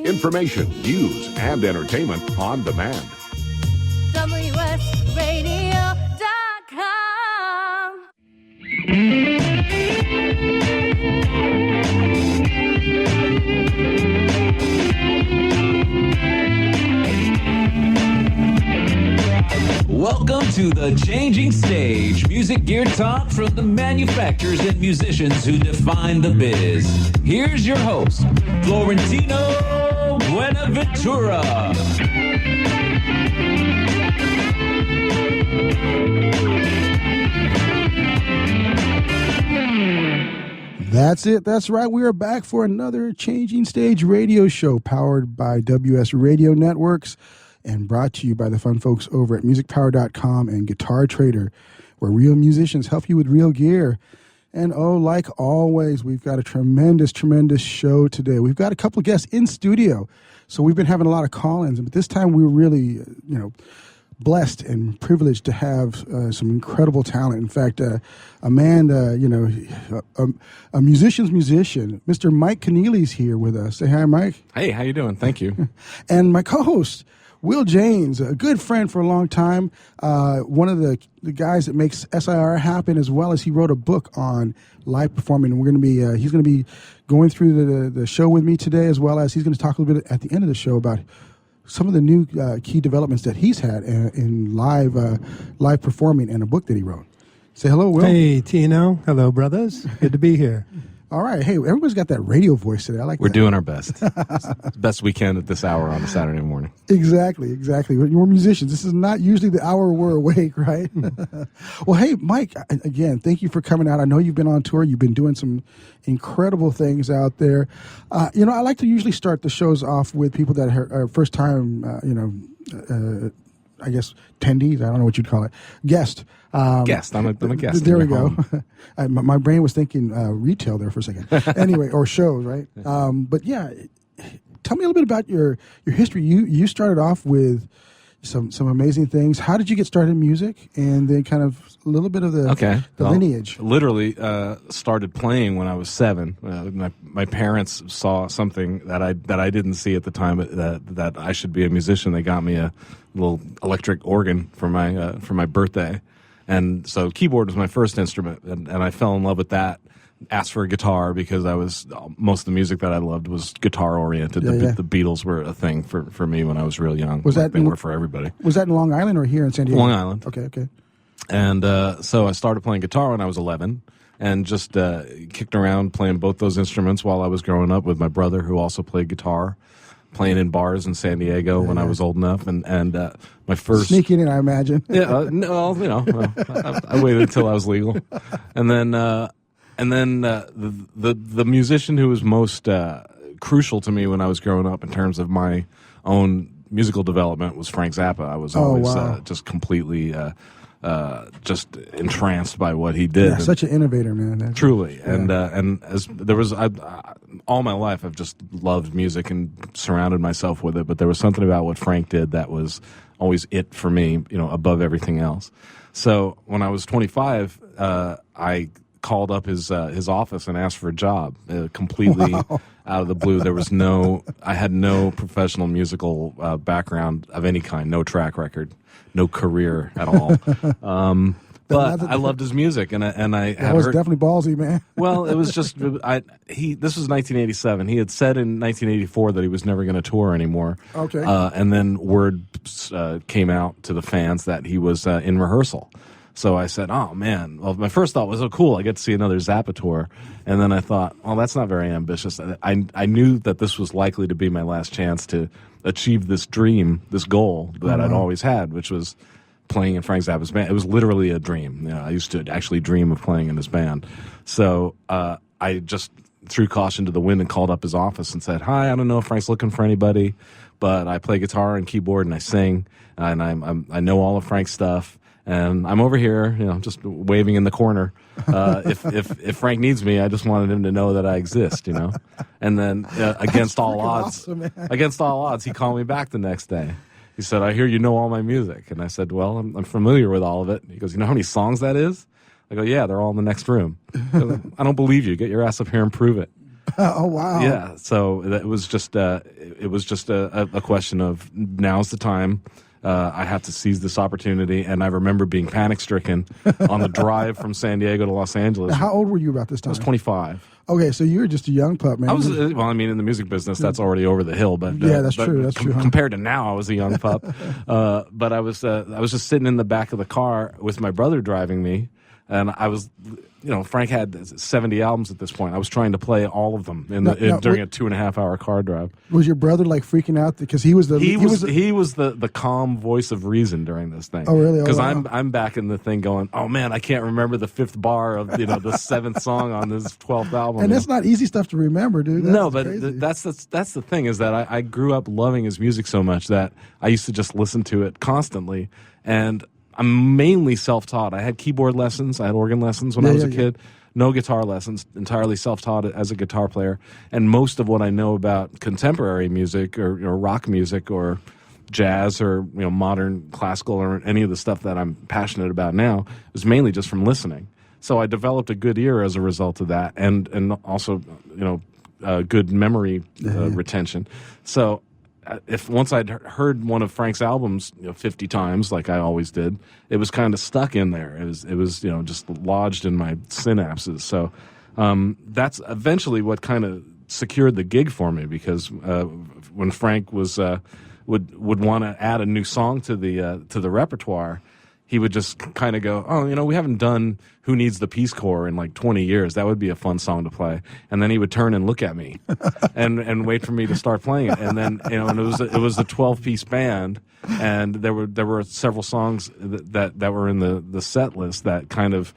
Information, news, and entertainment on demand. WSRadio.com. Welcome to the Changing Stage, music gear talk from the manufacturers and musicians who define the biz. Here's your host, Florentino Buenaventura. That's it. That's right. We are back for another Changing Stage radio show powered by WS Radio Networks and brought to you by the fun folks over at musicpower.com and Guitar Trader, where real musicians help you with real gear. And oh, like always, we've got a tremendous show today. We've got a couple of guests in studio. So we've been having a lot of call-ins, but this time we were really, blessed and privileged to have some incredible talent. In fact, a man, a musician's musician, Mr. Mike Keneally's here with us. Say hi, Mike. Hey, how you doing? Thank you. And my co-host, Will James, a good friend for a long time, one of the guys that makes SIR happen, as well as he wrote a book on live performing. And we're going to be he's going to be going through the show with me today, as well as he's going to talk a little bit at the end of the show about some of the new key developments that he's had in live performing and a book that he wrote. Say hello, Will. Hey, Tino. Hello, brothers. Good to be here. All right. Hey, everybody's got that radio voice today. I like We're that. doing our best. Best we can at this hour on a Saturday morning. Exactly. We're musicians. This is not usually the hour we're awake, right? Well, hey, Mike, again, thank you for coming out. I know you've been on tour. You've been doing some incredible things out there. I like to usually start the shows off with people that are first time, I guess, attendees. I don't know what you'd call it. Guest. Guest. I'm a guest. There we go. My brain was thinking retail there for a second. Anyway, or shows, right? But yeah, tell me a little bit about your history. You started off with some amazing things. How did you get started in music? And then kind of a little bit of the lineage. Literally started playing when I was 7. My parents saw something that I didn't see at the time that I should be a musician. They got me a little electric organ for my birthday. And so keyboard was my first instrument, and I fell in love with that. Asked for a guitar because most of the music that I loved was guitar oriented. The Beatles were a thing for me when I was real young. They were for everybody. Was that in Long Island or here in San Diego? Long Island. Okay. And so I started playing guitar when I was 11, and just kicked around playing both those instruments while I was growing up with my brother, who also played guitar, playing in bars in San Diego when I was old enough, and my first sneaking in, I imagine. I waited until I was legal, and then the musician who was most crucial to me when I was growing up in terms of my own musical development was Frank Zappa. I was always just completely just entranced by what he did. Yeah, such an innovator, man. Truly, and as there was, all my life I've just loved music and surrounded myself with it. But there was something about what Frank did that was always it for me, above everything else. So when I was 25, I called up his office and asked for a job, completely out of the blue. I had no professional musical background of any kind, no track record, no career at all. But I loved his music, and I had was definitely ballsy, man. Well, it was just this was 1987. He had said in 1984 that he was never going to tour anymore. Okay, and then word came out to the fans that he was in rehearsal. So I said, oh, man. Well, my first thought was, oh, cool, I get to see another Zappa tour. And then I thought, well, that's not very ambitious. I knew that this was likely to be my last chance to achieve this dream, this goal that I'd always had, which was playing in Frank Zappa's band. It was literally a dream. I used to actually dream of playing in his band. So I just threw caution to the wind and called up his office and said, hi, I don't know if Frank's looking for anybody, but I play guitar and keyboard and I sing, and I know all of Frank's stuff. And I'm over here, just waving in the corner. If Frank needs me, I just wanted him to know that I exist, And then against all odds, he called me back the next day. He said, I hear you know all my music. And I said, well, I'm familiar with all of it. He goes, you know how many songs that is? I go, yeah, they're all in the next room. Goes, I don't believe you. Get your ass up here and prove it. Oh wow! Yeah, so it was just a question of now's the time. I have to seize this opportunity, and I remember being panic stricken on the drive from San Diego to Los Angeles. Now, how old were you about this time? I was 25. Okay, so you were just a young pup, man. I was well. I mean, in the music business, that's already over the hill. But yeah, that's true. That's true. Huh? Compared to now, I was a young pup. But I was just sitting in the back of the car with my brother driving me, and I was. Frank had 70 albums at this point. I was trying to play all of them during a 2.5-hour car drive. Was your brother like freaking out because he was the he was the calm voice of reason during this thing? Oh really? Because wow. I'm back in the thing going, oh man, I can't remember the 5th bar of the 7th song on this 12th album. And that's not easy stuff to remember, dude. No, but that's the thing is that I grew up loving his music so much that I used to just listen to it constantly. And I'm mainly self-taught. I had keyboard lessons. I had organ lessons when I was a kid. No guitar lessons. Entirely self-taught as a guitar player. And most of what I know about contemporary music or rock music or jazz or modern classical or any of the stuff that I'm passionate about now is mainly just from listening. So I developed a good ear as a result of that, and also good memory retention. So. If once I'd heard one of Frank's albums 50 times, like I always did, it was kind of stuck in there. It was just lodged in my synapses. So that's eventually what kind of secured the gig for me, because when Frank was would want to add a new song to the repertoire, he would just kind of go, oh, we haven't done Who Needs the Peace Corps in like 20 years. That would be a fun song to play. And then he would turn and look at me and wait for me to start playing it. And then, and it was a 12-piece band, and there were several songs that were in the set list that kind of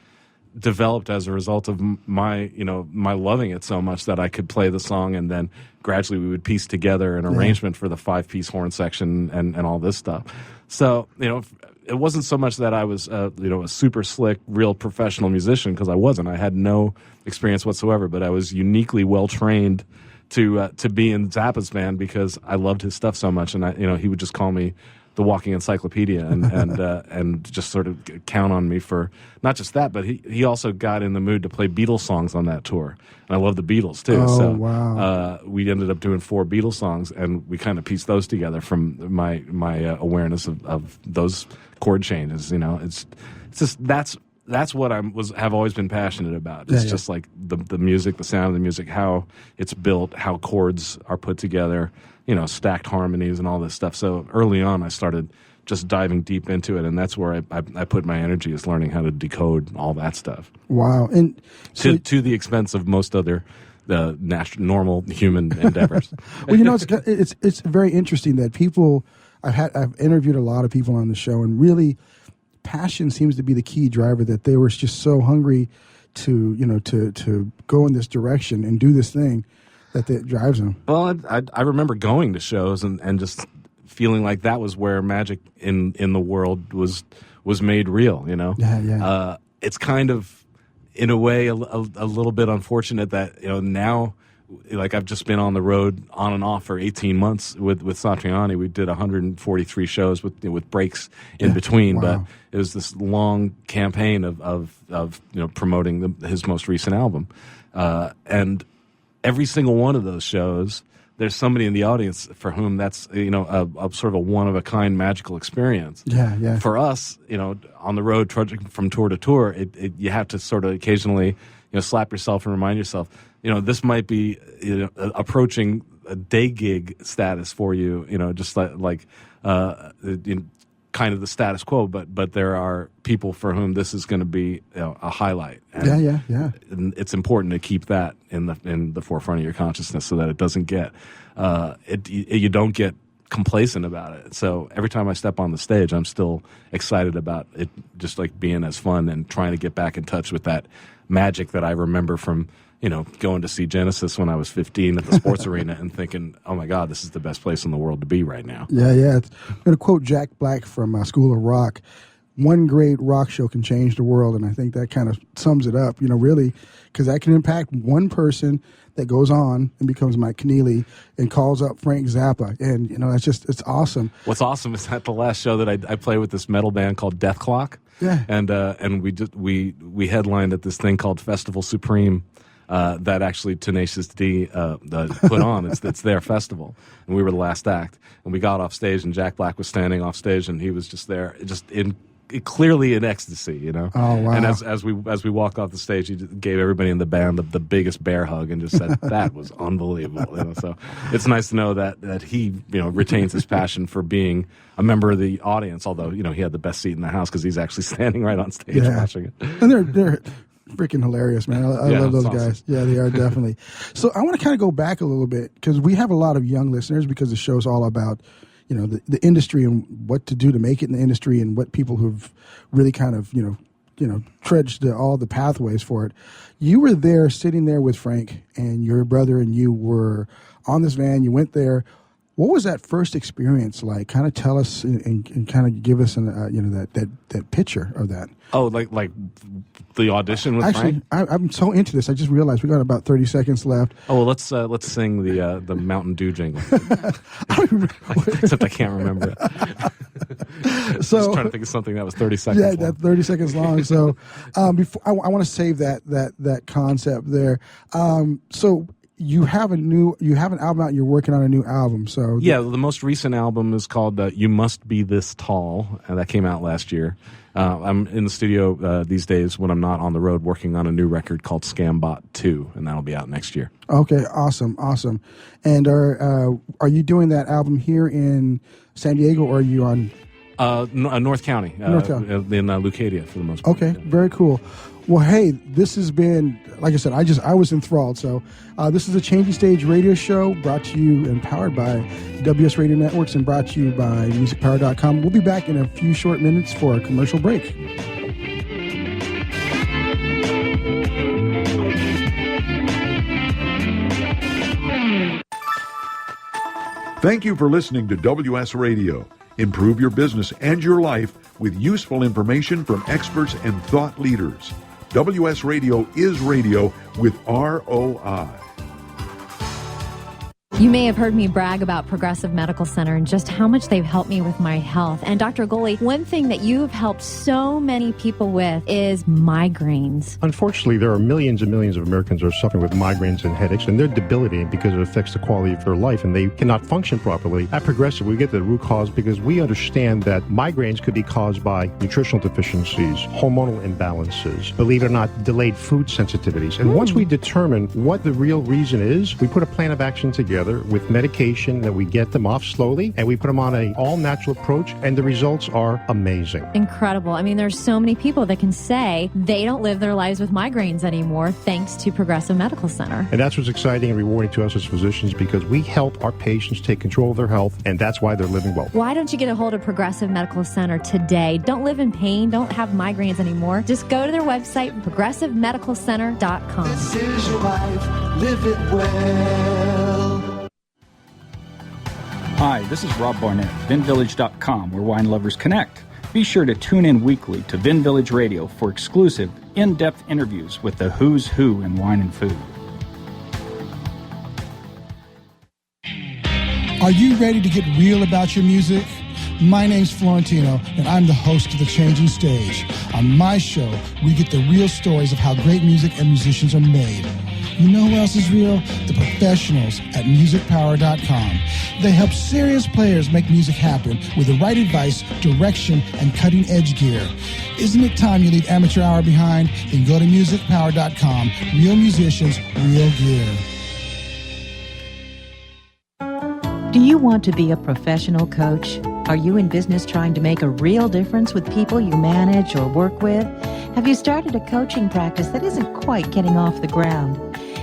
developed as a result of my loving it so much that I could play the song, and then gradually we would piece together an arrangement for the 5-piece horn section and all this stuff. So, it wasn't so much that I was, a super slick, real professional musician, because I wasn't. I had no experience whatsoever, but I was uniquely well trained to be in Zappa's band because I loved his stuff so much, and he would just call me the walking encyclopedia, and just sort of count on me for not just that, but he also got in the mood to play Beatles songs on that tour, and I love the Beatles too. Oh, so wow. We ended up doing 4 Beatles songs, and we kind of pieced those together from my awareness of those chord changes. It's just that's what have always been passionate about. It's just like the music, the sound of the music, how it's built, how chords are put together, stacked harmonies and all this stuff. So early on, I started just diving deep into it, and that's where I put my energy, is learning how to decode all that stuff. Wow. And so, to the expense of most other normal human endeavors. well, it's very interesting that people. I've interviewed a lot of people on the show, and really, passion seems to be the key driver. That they were just so hungry to go in this direction and do this thing that drives them. Well, I remember going to shows and just feeling like that was where magic in the world was made real. Yeah. It's kind of, in a way, a little bit unfortunate that now. Like, I've just been on the road on and off for 18 months with Satriani. We did 143 shows with breaks in between, wow. but it was this long campaign of promoting his most recent album, and every single one of those shows, there's somebody in the audience for whom that's a sort of a one-of-a-kind magical experience. Yeah. For us, on the road trudging from tour to tour, you have to sort of occasionally slap yourself and remind yourself, this might be approaching a day gig status for you, just like kind of the status quo, but there are people for whom this is going to be a highlight. And, yeah. And it's important to keep that in the forefront of your consciousness so that it doesn't get you don't get complacent about it. So every time I step on the stage, I'm still excited about it, just like being as fun and trying to get back in touch with that magic that I remember from going to see Genesis when I was 15 at the sports arena and thinking, oh my God, this is the best place in the world to be right now. Yeah. I'm going to quote Jack Black from School of Rock. One great rock show can change the world, and I think that kind of sums it up, really, because that can impact one person that goes on and becomes Mike Keneally and calls up Frank Zappa, and it's awesome. What's awesome is at the last show that I play with this metal band called Death Clock, yeah, and we headlined at this thing called Festival Supreme that actually Tenacious D put on. It's their festival, and we were the last act. And we got off stage, and Jack Black was standing off stage, and he was just there, clearly in ecstasy, you know. Oh wow! And as we walked off the stage, he just gave everybody in the band the biggest bear hug and just said that was unbelievable. You know? So it's nice to know that he retains his passion for being a member of the audience. Although he had the best seat in the house because he's actually standing right on stage watching it. And they're freaking hilarious, man. I love those guys. Awesome. Yeah, they are definitely. So I want to kind of go back a little bit because we have a lot of young listeners because the show's all about the industry and what to do to make it in the industry and what people who've really kind of trudged all the pathways for it. You were there sitting there with Frank and your brother, and you were on this van. You went there. What was that first experience like? Kind of tell us and kind of give us that picture of that. Oh, like the audition with Frank? Actually, I'm so into this. I just realized we got about 30 seconds left. Oh, well, let's sing the Mountain Dew jingle. Except I can't remember it. So just trying to think of something that was 30 seconds. Yeah, long. that 30 seconds long. So before I want to save that concept there. So you have an album out, and you're working on a new album. So the most recent album is called You Must Be This Tall, and that came out last year. I'm in the studio these days when I'm not on the road working on a new record called Scambot 2, and that'll be out next year. Okay, awesome. And are you doing that album here in San Diego, or are you on North County, in Leucadia for the most part. Okay, very cool. Well, hey, this has been, like I said, I was enthralled. So this is a Changing Stage radio show brought to you and powered by WS Radio Networks and brought to you by musicpower.com. We'll be back in a few short minutes for a commercial break. Thank you for listening to WS Radio. Improve your business and your life with useful information from experts and thought leaders. WS Radio is radio with ROI. You may have heard me brag about Progressive Medical Center and just how much they've helped me with my health. And Dr. Goley, one thing that you've helped so many people with is migraines. Unfortunately, there are millions and millions of Americans who are suffering with migraines and headaches, and they're debilitating because it affects the quality of their life, and they cannot function properly. At Progressive, we get to the root cause because we understand that migraines could be caused by nutritional deficiencies, hormonal imbalances, believe it or not, delayed food sensitivities. And once we determine what the real reason is, we put a plan of action together with medication that we get them off slowly, and we put them on an all-natural approach, and the results are amazing. Incredible. I mean, there's so many people that can say they don't live their lives with migraines anymore thanks to Progressive Medical Center. And that's what's exciting and rewarding to us as physicians because we help our patients take control of their health, and that's why they're living well. Why don't you get a hold of Progressive Medical Center today? Don't live in pain. Don't have migraines anymore. Just go to their website, progressivemedicalcenter.com. This is your life. Live it well. Hi, this is Rob Barnett, VinVillage.com, where wine lovers connect. Be sure to tune in weekly to Vin Village Radio for exclusive, in-depth interviews with the who's who in wine and food. Are you ready to get real about your music? My name's Florentino, and I'm the host of The Changing Stage. On my show, we get the real stories of how great music and musicians are made. You know who else is real? The professionals at musicpower.com. They help serious players make music happen with the right advice, direction, and cutting-edge gear. Isn't it time you leave amateur hour behind? Then go to musicpower.com. Real musicians, real gear. Do you want to be a professional coach? Are you in business trying to make a real difference with people you manage or work with? Have you started a coaching practice that isn't quite getting off the ground?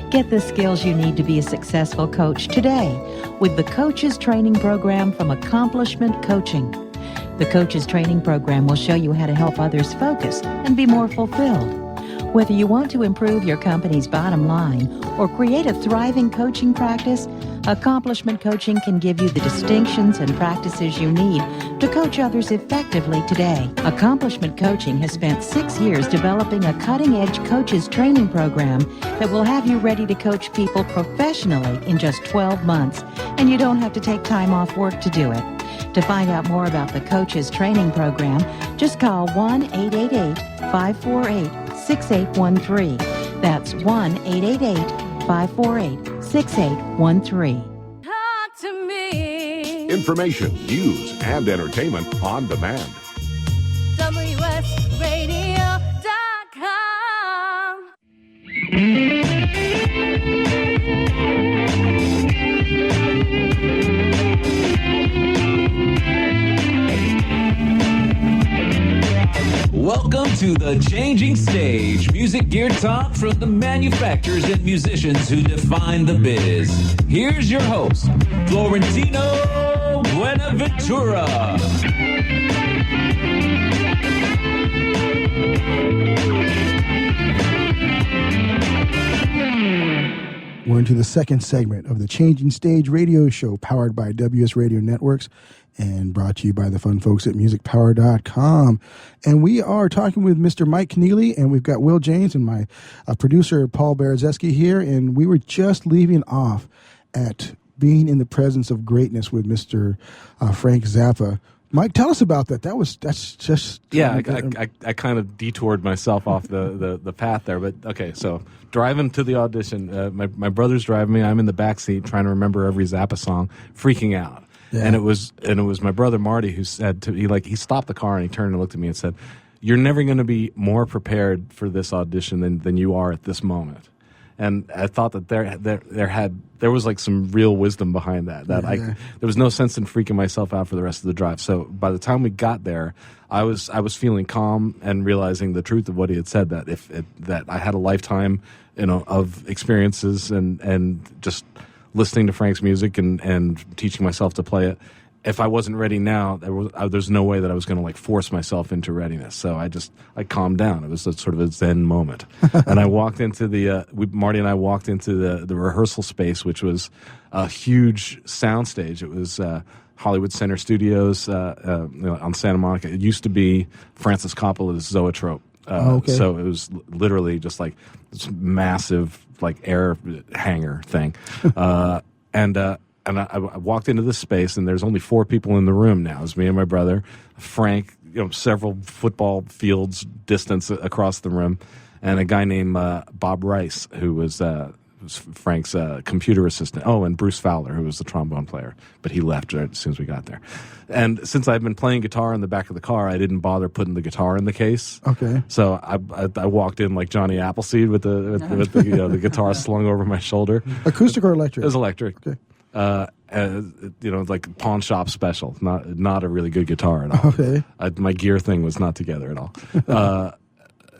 Get the skills you need to be a successful coach today with the Coaches Training Program from Accomplishment Coaching. The Coaches Training Program will show you how to help others focus and be more fulfilled. Whether you want to improve your company's bottom line or create a thriving coaching practice, Accomplishment Coaching can give you the distinctions and practices you need to coach others effectively today. Accomplishment Coaching has spent 6 years developing a cutting-edge coaches training program that will have you ready to coach people professionally in just 12 months, and you don't have to take time off work to do it. To find out more about the Coaches Training Program, just call 1-888-548-6813. That's 1-888-548-6813. Talk to me. Information, news, and entertainment on demand. WSRadio.com. Welcome to the Changing Stage, music gear talk from the manufacturers and musicians who define the biz. Here's your host, Florentino Buenaventura. We're into the second segment of the Changing Stage radio show powered by WS Radio Networks and brought to you by the fun folks at musicpower.com. And we are talking with Mr. Mike Keneally, and we've got Will James and my producer Paul Berezeski here, and we were just leaving off at being in the presence of greatness with Mr. Frank Zappa. Mike, tell us about that. That's just I kind of detoured myself off the path there, but okay. So driving to the audition, my brother's driving me. I'm in the back seat trying to remember every Zappa song, freaking out. Yeah. And it was my brother Marty who said he stopped the car and he turned and looked at me and said, "You're never going to be more prepared for this audition than you are at this moment." And I thought that there was like some real wisdom behind that. There was no sense in freaking myself out for the rest of the drive. So by the time we got there, I was feeling calm and realizing the truth of what he had said. That I had a lifetime, of experiences and just listening to Frank's music and teaching myself to play it. If I wasn't ready now, there's no way that I was going to force myself into readiness. So I calmed down. It was sort of a Zen moment. And I walked into Marty and I walked into the rehearsal space, which was a huge soundstage. It was Hollywood Center Studios on Santa Monica. It used to be Francis Coppola's Zoetrope. So it was literally just like this massive air hangar thing. And I walked into this space, and there's only 4 people in the room now. It's me and my brother, Frank, several football fields distance across the room, and a guy named Bob Rice, who was Frank's computer assistant. Oh, and Bruce Fowler, who was the trombone player, but he left right as soon as we got there. And since I've been playing guitar in the back of the car, I didn't bother putting the guitar in the case. Okay. So I walked in like Johnny Appleseed with the guitar slung over my shoulder. Acoustic or electric? It was electric. Okay. Like pawn shop special, not a really good guitar at all. Okay. My gear thing was not together at all.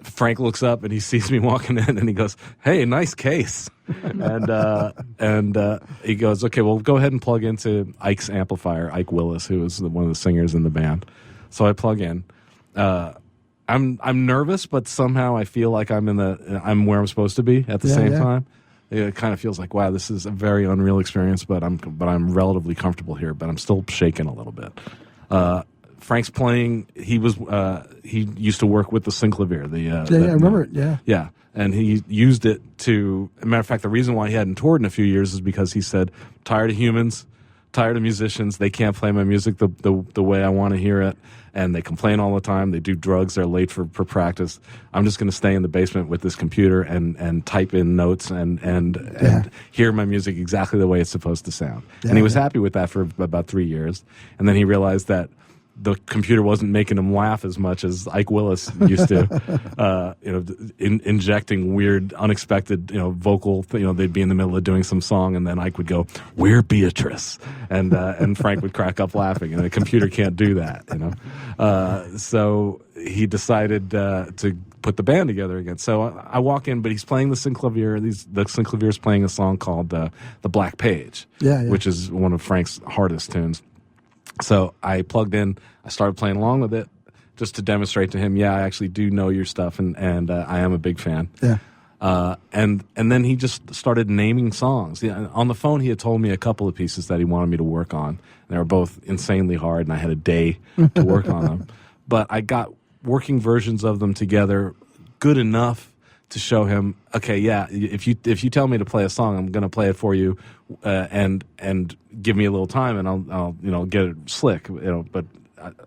Frank looks up and he sees me walking in and he goes, "Hey, nice case." and he goes, "Okay, well, go ahead and plug into Ike's amplifier, Ike Willis, who was one of the singers in the band." So I plug in. I'm nervous, but somehow I feel like I'm where I'm supposed to be at the same time. It kind of feels like, wow, this is a very unreal experience, but I'm relatively comfortable here, but I'm still shaking a little bit. Frank's playing. He used to work with the synclavier. I remember it. Yeah, and he used it to. As a matter of fact, the reason why he hadn't toured in a few years is because he said, "Tired of humans, tired of musicians. They can't play my music the way I want to hear it, and they complain all the time. They do drugs. They're late for practice. I'm just going to stay in the basement with this computer and type in notes and hear my music exactly the way it's supposed to sound." And he was happy with that for about 3 years, and then he realized that the computer wasn't making him laugh as much as Ike Willis used to, injecting weird, unexpected, vocal. They'd be in the middle of doing some song, and then Ike would go, "We're Beatrice," and Frank would crack up laughing, and the computer can't do that, So he decided to put the band together again. So I walk in, but he's playing the synclavier. The synclavier's playing a song called "The Black Page," which is one of Frank's hardest tunes. So I plugged in, I started playing along with it just to demonstrate to him, I actually do know your stuff and I am a big fan. Yeah. And then he just started naming songs. On the phone, he had told me a couple of pieces that he wanted me to work on. They were both insanely hard, and I had a day to work on them. But I got working versions of them together good enough to show him, okay, if you tell me to play a song, I'm going to play it for you, and give me a little time, and I'll get it slick, But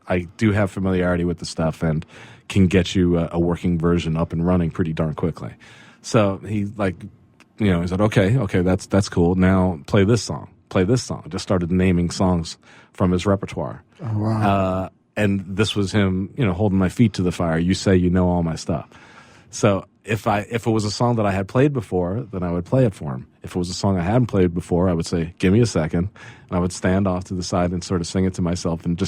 I do have familiarity with the stuff and can get you a working version up and running pretty darn quickly. So he he said, okay, that's cool. Now play this song. Just started naming songs from his repertoire. Oh, wow. And this was him, holding my feet to the fire. You say you know all my stuff. So if it was a song that I had played before, then I would play it for him. If it was a song I hadn't played before, I would say, give me a second. And I would stand off to the side and sort of sing it to myself. And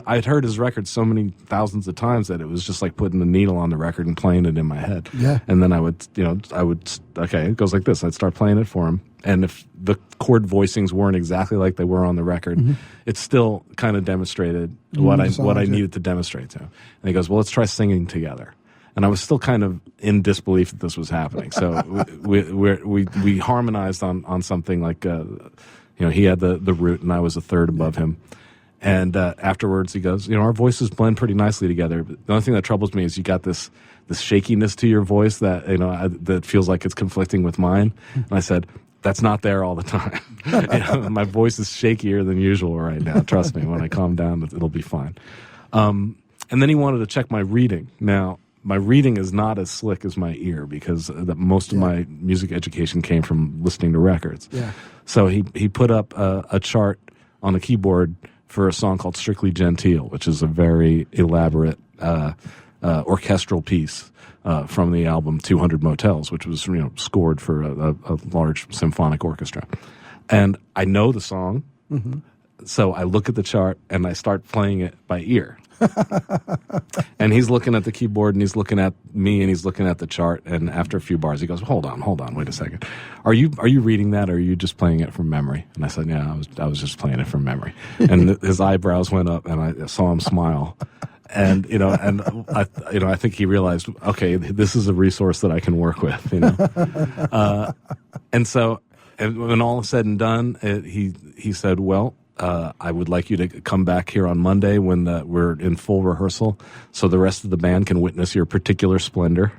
I'd heard his record so many thousands of times that it was just like putting the needle on the record and playing it in my head. Yeah. And then it goes like this. I'd start playing it for him. And if the chord voicings weren't exactly like they were on the record, it still kind of demonstrated what I needed to demonstrate to him. And he goes, well, let's try singing together. And I was still kind of in disbelief that this was happening. So we harmonized on something like, he had the root and I was a third above him. And afterwards he goes, our voices blend pretty nicely together. But the only thing that troubles me is you got this shakiness to your voice that, that feels like it's conflicting with mine. And I said, that's not there all the time. My voice is shakier than usual right now. Trust me, when I calm down, it'll be fine. And then he wanted to check my reading. Now, my reading is not as slick as my ear because most of my music education came from listening to records. Yeah. So he put up a chart on the keyboard for a song called Strictly Genteel, which is a very elaborate orchestral piece from the album 200 Motels, which was scored for a large symphonic orchestra. And I know the song, so I look at the chart and I start playing it by ear. And he's looking at the keyboard and he's looking at me and he's looking at the chart, and after a few bars he goes, hold on, wait a second, are you reading that or are you just playing it from memory? And I said, yeah, I was just playing it from memory. And his eyebrows went up and I saw him smile. And I think he realized, okay, this is a resource that I can work with, and so, and when all is said and done, he said, well, I would like you to come back here on Monday when we're in full rehearsal, so the rest of the band can witness your particular splendor.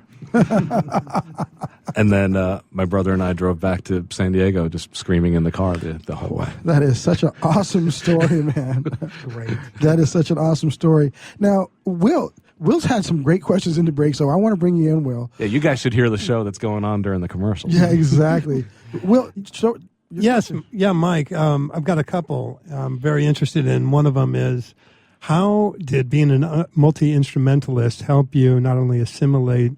And then my brother and I drove back to San Diego, just screaming in the car the whole way. That is such an awesome story, man. Great. That is such an awesome story. Now, Will's had some great questions in the break, so I want to bring you in, Will. Yeah, you guys should hear the show that's going on during the commercials. Yeah, exactly. Will, so... Yes, yeah, Mike. I've got a couple I'm very interested in. One of them is, how did being a multi-instrumentalist help you not only assimilate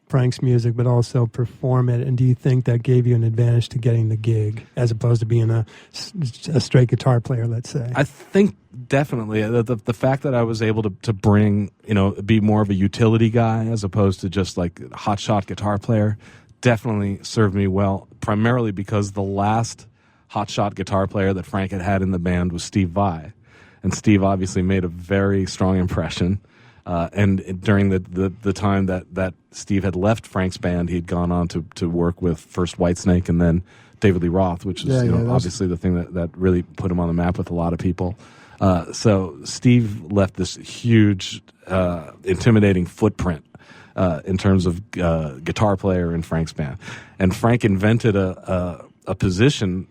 Frank's music but also perform it? And do you think that gave you an advantage to getting the gig as opposed to being a straight guitar player, let's say? I think definitely the fact that I was able to bring, be more of a utility guy as opposed to just like a hotshot guitar player definitely served me well, primarily because the last hotshot guitar player that Frank had in the band was Steve Vai. And Steve obviously made a very strong impression. And during the time that Steve had left Frank's band, he'd gone on to work with first Whitesnake and then David Lee Roth, which is obviously the thing that really put him on the map with a lot of people. So Steve left this huge, intimidating footprint in terms of guitar player in Frank's band. And Frank invented a position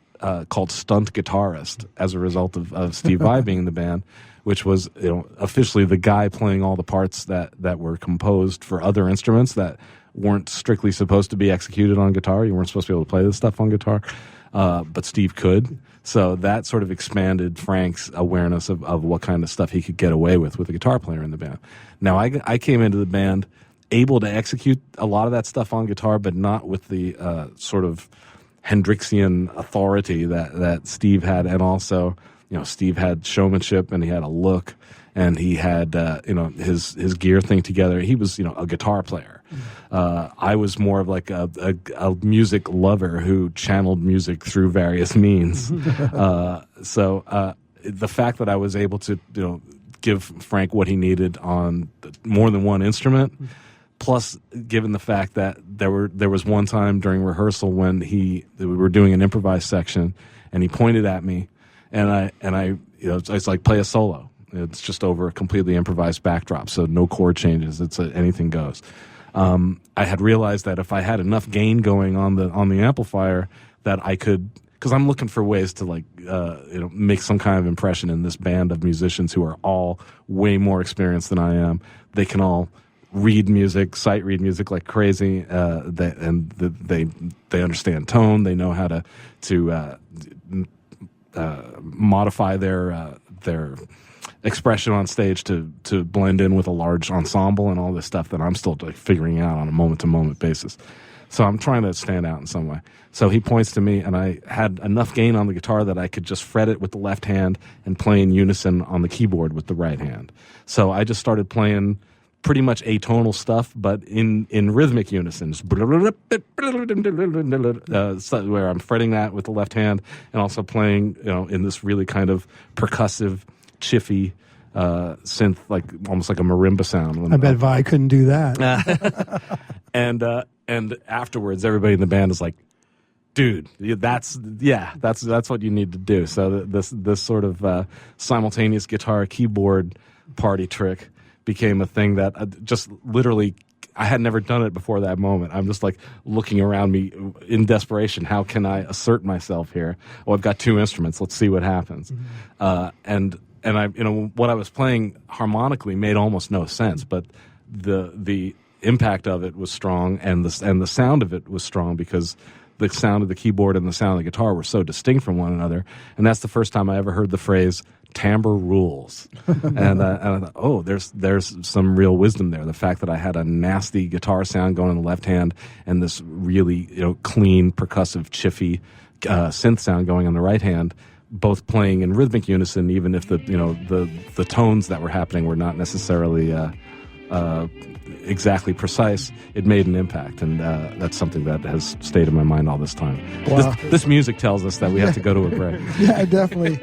called stunt guitarist as a result of Steve Vai being in the band, which was officially the guy playing all the parts that were composed for other instruments that weren't strictly supposed to be executed on guitar. You weren't supposed to be able to play this stuff on guitar, but Steve could. So that sort of expanded Frank's awareness of what kind of stuff he could get away with a guitar player in the band. Now, I came into the band able to execute a lot of that stuff on guitar, but not with the sort of Hendrixian authority that Steve had. And also, Steve had showmanship and he had a look and he had, his gear thing together. He was, a guitar player. I was more of like a music lover who channeled music through various means. So the fact that I was able to, give Frank what he needed on more than one instrument, plus, given the fact that there was one time during rehearsal when we were doing an improvised section, and he pointed at me, and I it's like play a solo. It's just over a completely improvised backdrop, so no chord changes. It's anything goes. I had realized that if I had enough gain going on the amplifier, that I could, because I'm looking for ways to make some kind of impression in this band of musicians who are all way more experienced than I am. They can all read music, sight read music like crazy. They understand tone. They know how to modify their expression on stage to blend in with a large ensemble and all this stuff that I'm still like figuring out on a moment to moment basis. So I'm trying to stand out in some way. So he points to me, and I had enough gain on the guitar that I could just fret it with the left hand and play in unison on the keyboard with the right hand. So I just started playing pretty much atonal stuff, but in rhythmic unison, where I'm fretting that with the left hand and also playing, in this really kind of percussive, chiffy synth, like almost like a marimba sound. I bet Vi couldn't do that. And afterwards, everybody in the band is like, "Dude, that's what you need to do." So this sort of simultaneous guitar keyboard party trick became a thing that just literally, I had never done it before that moment. I'm just like looking around me in desperation. How can I assert myself here? Oh, I've got two instruments. Let's see what happens. Mm-hmm. And I, what I was playing harmonically made almost no sense, but the impact of it was strong, and the sound of it was strong because the sound of the keyboard and the sound of the guitar were so distinct from one another. And that's the first time I ever heard the phrase "timbre rules." and I thought, oh, there's some real wisdom there. The fact that I had a nasty guitar sound going in the left hand and this really clean, percussive, chiffy synth sound going on the right hand, both playing in rhythmic unison, even if the tones that were happening were not necessarily exactly precise, it made an impact, and that's something that has stayed in my mind all this time. Wow. This music tells us that we have to go to a break. Yeah, definitely.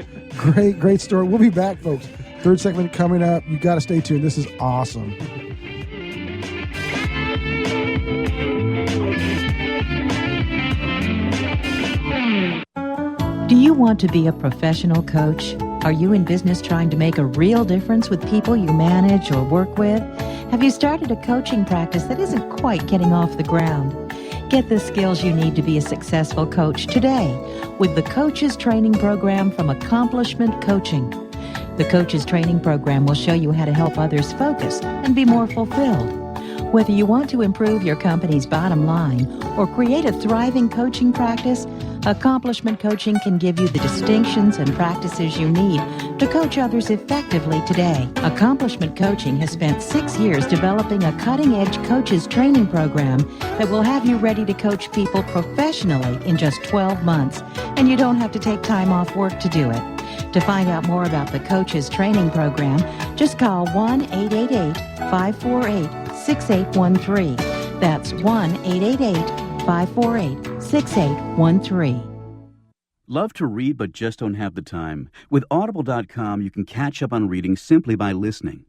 Great story. We'll be back, folks. Third segment coming up. You got to stay tuned. This is awesome. Do you want to be a professional coach? Are you in business trying to make a real difference with people you manage or work with? Have you started a coaching practice that isn't quite getting off the ground? Get the skills you need to be a successful coach today with the Coaches Training Program from Accomplishment Coaching. The Coaches Training Program will show you how to help others focus and be more fulfilled. Whether you want to improve your company's bottom line or create a thriving coaching practice, Accomplishment Coaching can give you the distinctions and practices you need to coach others effectively today. Accomplishment Coaching has spent 6 years developing a cutting-edge coaches training program that will have you ready to coach people professionally in just 12 months, and you don't have to take time off work to do it. To find out more about the Coaches Training Program, just call 1-888-548-6813. That's 1-888-548-6813. Love to read but just don't have the time? With Audible.com, you can catch up on reading simply by listening.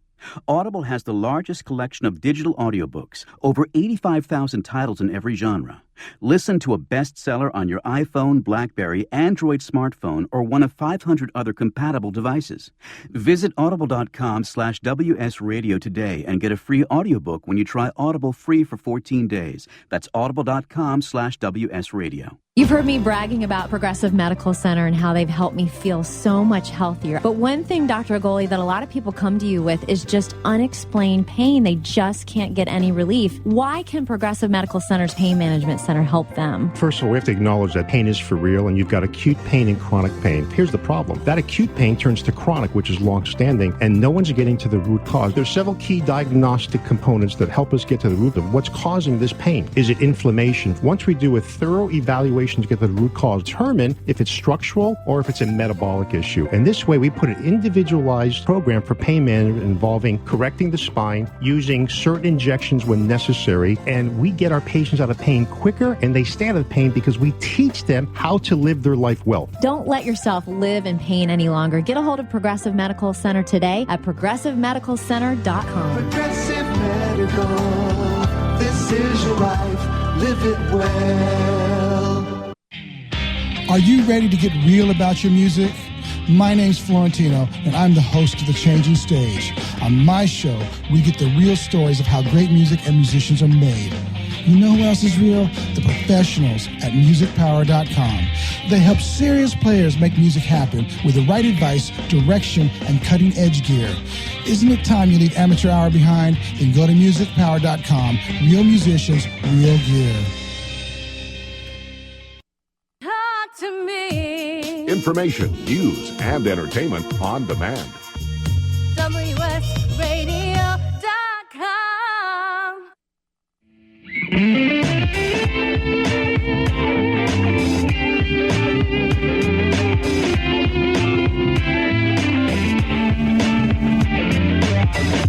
Audible has the largest collection of digital audiobooks, over 85,000 titles in every genre. Listen to a bestseller on your iPhone, BlackBerry, Android smartphone, or one of 500 other compatible devices. Visit audible.com/WS Radio today and get a free audiobook when you try Audible free for 14 days. That's audible.com/WS Radio. You've heard me bragging about Progressive Medical Center and how they've helped me feel so much healthier. But one thing, Dr. Agoli, that a lot of people come to you with is just unexplained pain. They just can't get any relief. Why can Progressive Medical Center's Pain Management Center help them? First of all, we have to acknowledge that pain is for real, and you've got acute pain and chronic pain. Here's the problem. That acute pain turns to chronic, which is long-standing, and no one's getting to the root cause. There's several key diagnostic components that help us get to the root of what's causing this pain. Is it inflammation? Once we do a thorough evaluation to get to the root cause, determine if it's structural or if it's a metabolic issue. And this way, we put an individualized program for pain management involving correcting the spine, using certain injections when necessary, and we get our patients out of pain quicker, and they stay out of pain because we teach them how to live their life well. Don't let yourself live in pain any longer. Get a hold of Progressive Medical Center today at progressivemedicalcenter.com. Progressive Medical, this is your life, live it well. Are you ready to get real about your music? My name's Florentino, and I'm the host of The Changing Stage. On my show, we get the real stories of how great music and musicians are made. You know who else is real? The professionals at musicpower.com. They help serious players make music happen with the right advice, direction, and cutting-edge gear. Isn't it time you leave amateur hour behind? Then go to musicpower.com. Real musicians, real gear. Talk to me. Information, news, and entertainment on demand. WSRadio.com.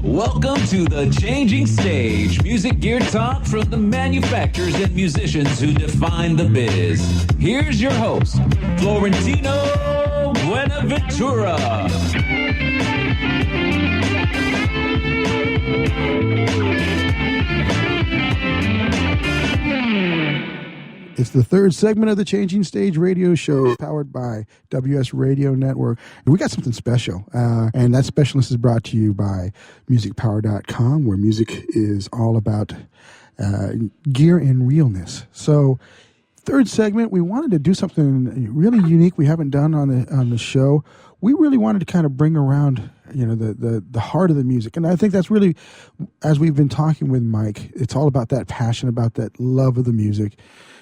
Welcome to the Changing Stage, music gear talk from the manufacturers and musicians who define the biz. Here's your host, Florentino Buenaventura. It's the third segment of the Changing Stage radio show powered by WS Radio Network. And we got something special. And that specialness is brought to you by musicpower.com, where music is all about gear and realness. So third segment, we wanted to do something really unique we haven't done on the show. We really wanted to kind of bring around, the heart of the music. And I think that's really, as we've been talking with Mike, it's all about that passion, about that love of the music.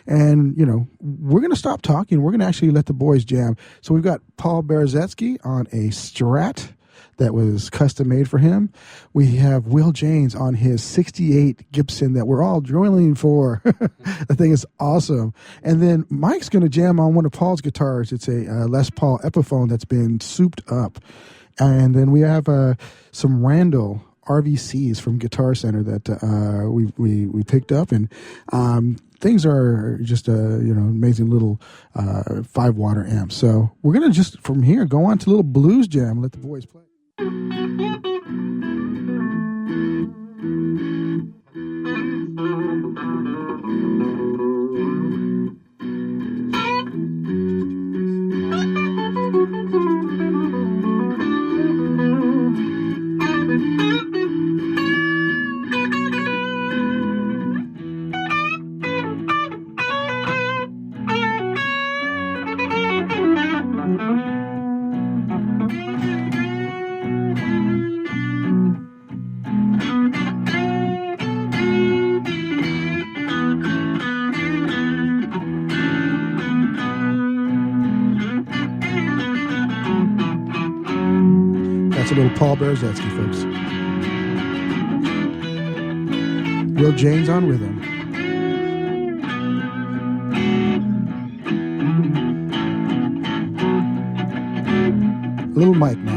And, we're going to stop talking. We're going to actually let the boys jam. So we've got Paul Berezetsky on a Strat that was custom made for him. We have Will James on his 68 Gibson that we're all drilling for. The thing is awesome. And then Mike's going to jam on one of Paul's guitars. It's a Les Paul Epiphone that's been souped up. And then we have some Randall RVCs from Guitar Center that we picked up, and things are just amazing little 5-watt amps. So we're gonna just from here go on to a little blues jam. Let the boys play. That's a little Paul Berezetsky, folks. Will James on rhythm. Little Mike now.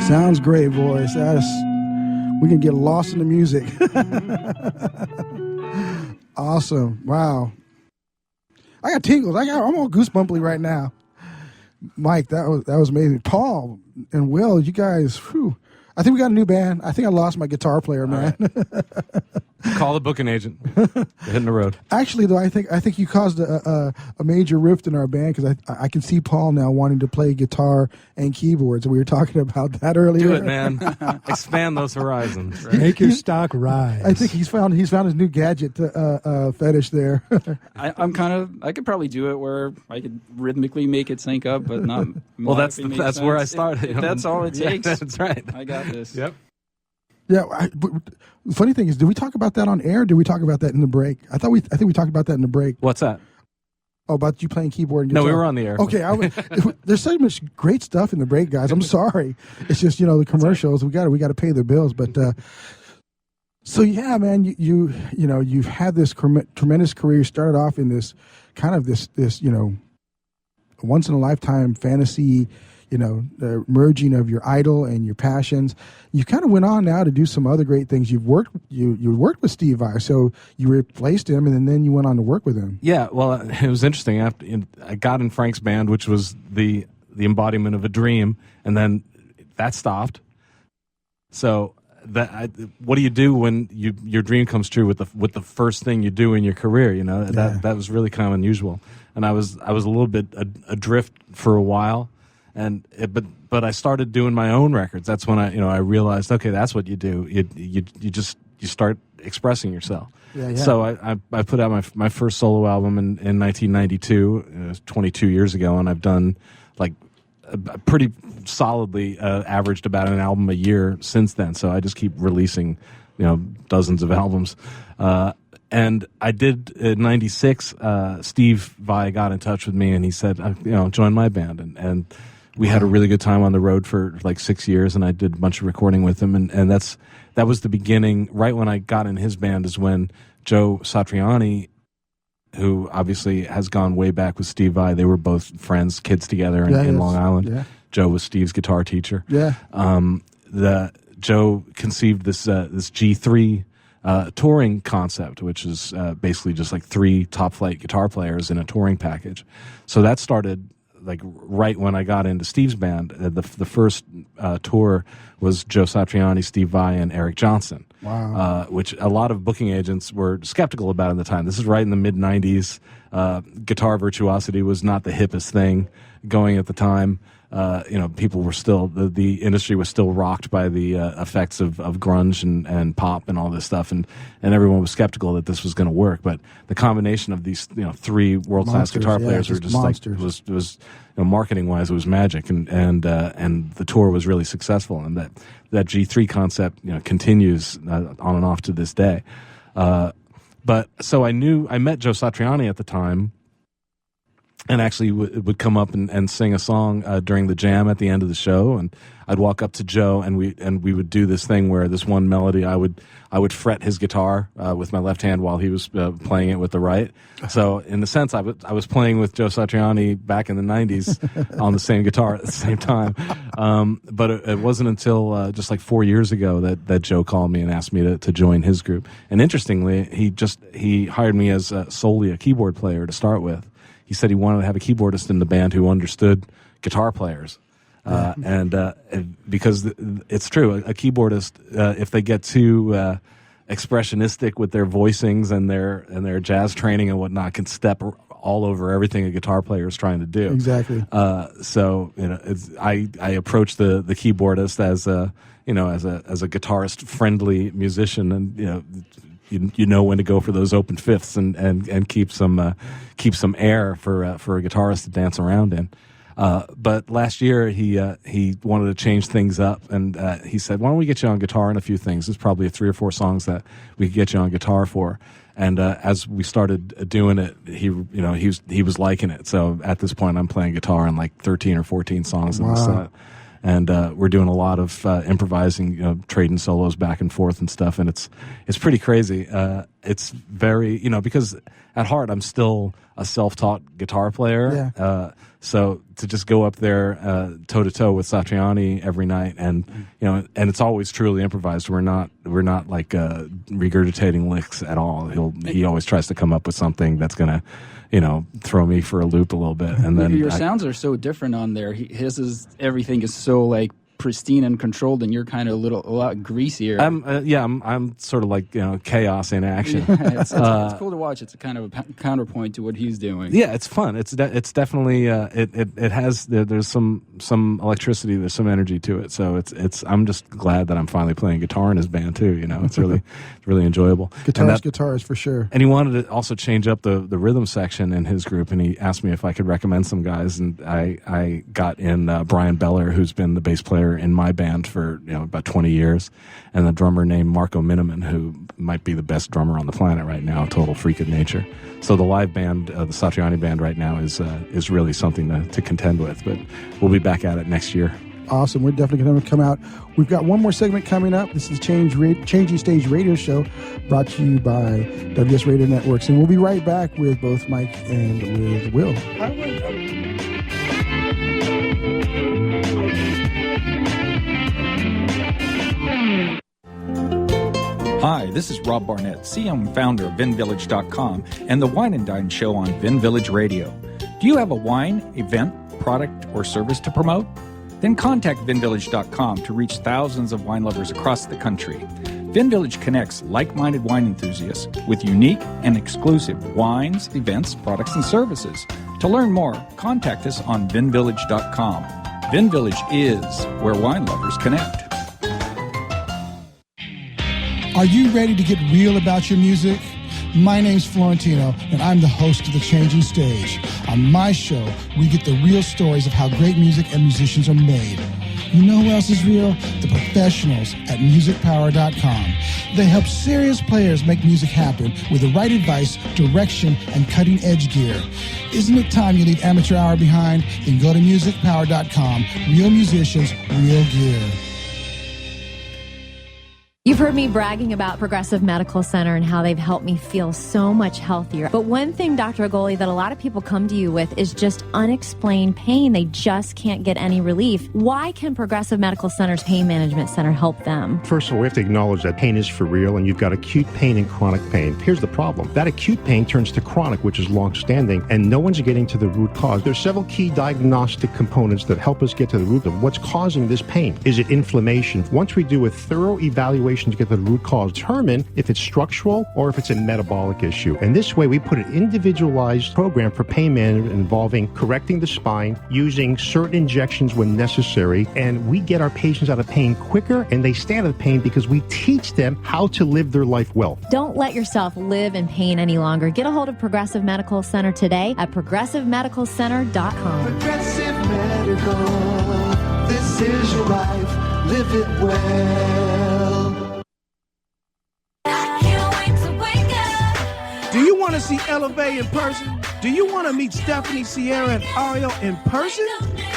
Sounds great, boys. We can get lost in the music. Awesome. Wow. I got tingles. I'm all goosebumpy right now. Mike, that was amazing. Paul and Will, you guys, whew. I think we got a new band. I think I lost my guitar player, man. Right. Call the booking agent. Hitting the road. Actually, though, I think you caused a major rift in our band because I can see Paul now wanting to play guitar and keyboards. We were talking about that earlier. Do it, man. Expand those horizons. Right? Make your stock rise. I think he's found his new gadget fetish there. I could probably do it where I could rhythmically make it sync up, but not. Well, that's where I started. If that's all it takes. Yeah, that's right. I got this. Yep. Yeah. The funny thing is, did we talk about that on air? Or did we talk about that in the break? I think we talked about that in the break. What's that? Oh, about you playing keyboard and guitar. No, we were on the air. Okay, there's so much great stuff in the break, guys. I'm sorry. It's just the commercials. We got to pay the bills. But so yeah, man, you've had this tremendous career. You started off in this kind of this once in a lifetime fantasy. The merging of your idol and your passions. You kind of went on now to do some other great things. You worked with Steve Vai, so you replaced him, and then you went on to work with him. Yeah, well, it was interesting. I got in Frank's band, which was the embodiment of a dream, and then that stopped. So what do you do when your dream comes true with the first thing you do in your career? That was really kind of unusual, and I was a little bit adrift for a while. But I started doing my own records. That's when I realized, okay, that's what you do. You start expressing yourself. Yeah. So I put out my first solo album in 1992. It was 22 years ago, and I've done like pretty solidly averaged about an album a year since then. So I just keep releasing dozens of albums. And I did in '96. Steve Vai got in touch with me, and he said, join my band, and we had a really good time on the road for like 6 years, and I did a bunch of recording with him, and that was the beginning. Right when I got in his band is when Joe Satriani, who obviously has gone way back with Steve Vai, they were both friends, kids together in Long Island. Yeah. Joe was Steve's guitar teacher. Yeah. Joe conceived this G3 touring concept, which is basically just like 3 top flight guitar players in a touring package. So that started like right when I got into Steve's band. The first tour was Joe Satriani, Steve Vai, and Eric Johnson. Wow. Which a lot of booking agents were skeptical about at the time. This is right in the mid 90s. Guitar virtuosity was not the hippest thing going at the time. People were still, the industry was still rocked by the effects of grunge and pop and all this stuff, and everyone was skeptical that this was going to work. But the combination of these 3 world-class guitar players were just monsters. Like was marketing wise, it was magic, and the tour was really successful, and that G3 concept continues on and off to this day. But so I met Joe Satriani at the time. And actually would come up and sing a song during the jam at the end of the show, and I'd walk up to Joe and we would do this thing where this one melody I would fret his guitar with my left hand while he was playing it with the right. So in the sense I was playing with Joe Satriani back in the 90s on the same guitar at the same time. But it wasn't until just like 4 years ago that Joe called me and asked me to join his group. And interestingly, he hired me as solely a keyboard player to start with. He said he wanted to have a keyboardist in the band who understood guitar players. Because it's true, a keyboardist, if they get too expressionistic with their voicings and their jazz training and whatnot, can step all over everything a guitar player is trying to do. Exactly. So I approach the keyboardist as a guitarist friendly musician, and you know when to go for those open fifths and keep some air for a guitarist to dance around in. But last year he wanted to change things up, and he said, "Why don't we get you on guitar in a few things? There's probably 3 or 4 songs that we could get you on guitar for." And as we started doing it, he was liking it. So at this point, I'm playing guitar on like 13 or 14 songs in the set. And we're doing a lot of improvising, trading solos back and forth and stuff, and it's pretty crazy. It's very, because at heart I'm still a self-taught guitar player. Yeah. So to just go up there toe to toe with Satriani every night, and and it's always truly improvised. We're not like regurgitating licks at all. He always tries to come up with something that's gonna throw me for a loop a little bit. And then your sounds are so different on there. Everything is so like pristine and controlled, and you're kind of a lot greasier. I'm sort of like chaos in action. It's cool to watch. It's a kind of a counterpoint to what he's doing. Yeah, it's fun. It's definitely it has there's some electricity. There's some energy to it. So it's I'm just glad that I'm finally playing guitar in his band too. It's really enjoyable. Guitarist for sure. And he wanted to also change up the rhythm section in his group, and he asked me if I could recommend some guys, and I got in Brian Beller, who's been the bass player in my band for about 20 years, and the drummer named Marco Miniman, who might be the best drummer on the planet right now, a total freak of nature. So the live band, the Satriani band right now is really something to contend with, but we'll be back at it next year. Awesome. We're definitely going to come out. We've got one more segment coming up. This is Changing Stage Radio Show, brought to you by WS Radio Networks, and we'll be right back with both Mike and with Will. Hi, this is Rob Barnett, CEO and founder of VinVillage.com and the Wine and Dine Show on Vin Village Radio. Do you have a wine, event, product, or service to promote? Then contact VinVillage.com to reach thousands of wine lovers across the country. VinVillage connects like-minded wine enthusiasts with unique and exclusive wines, events, products, and services. To learn more, contact us on VinVillage.com. VinVillage is where wine lovers connect. Are you ready to get real about your music? My name's Florentino, and I'm the host of The Changing Stage. On my show, we get the real stories of how great music and musicians are made. You know who else is real? The professionals at musicpower.com. They help serious players make music happen with the right advice, direction, and cutting-edge gear. Isn't it time you leave amateur hour behind? Then go to musicpower.com. Real musicians, real gear. You've heard me bragging about Progressive Medical Center and how they've helped me feel so much healthier. But one thing, Dr. Agoli, that a lot of people come to you with is just unexplained pain. They just can't get any relief. Why can Progressive Medical Center's Pain Management Center help them? First of all, we have to acknowledge that pain is for real, and you've got acute pain and chronic pain. Here's the problem. That acute pain turns to chronic, which is long-standing, and no one's getting to the root cause. There's several key diagnostic components that help us get to the root of what's causing this pain. Is it inflammation? Once we do a thorough evaluation to get to the root cause, determine if it's structural or if it's a metabolic issue. And this way, we put an individualized program for pain management involving correcting the spine, using certain injections when necessary, and we get our patients out of pain quicker, and they stay out of pain because we teach them how to live their life well. Don't let yourself live in pain any longer. Get a hold of Progressive Medical Center today at progressivemedicalcenter.com. Progressive Medical, this is your life, live it well. Do you want to see Elevate in person? Do you want to meet Stephanie, Sierra, and Ariel in person?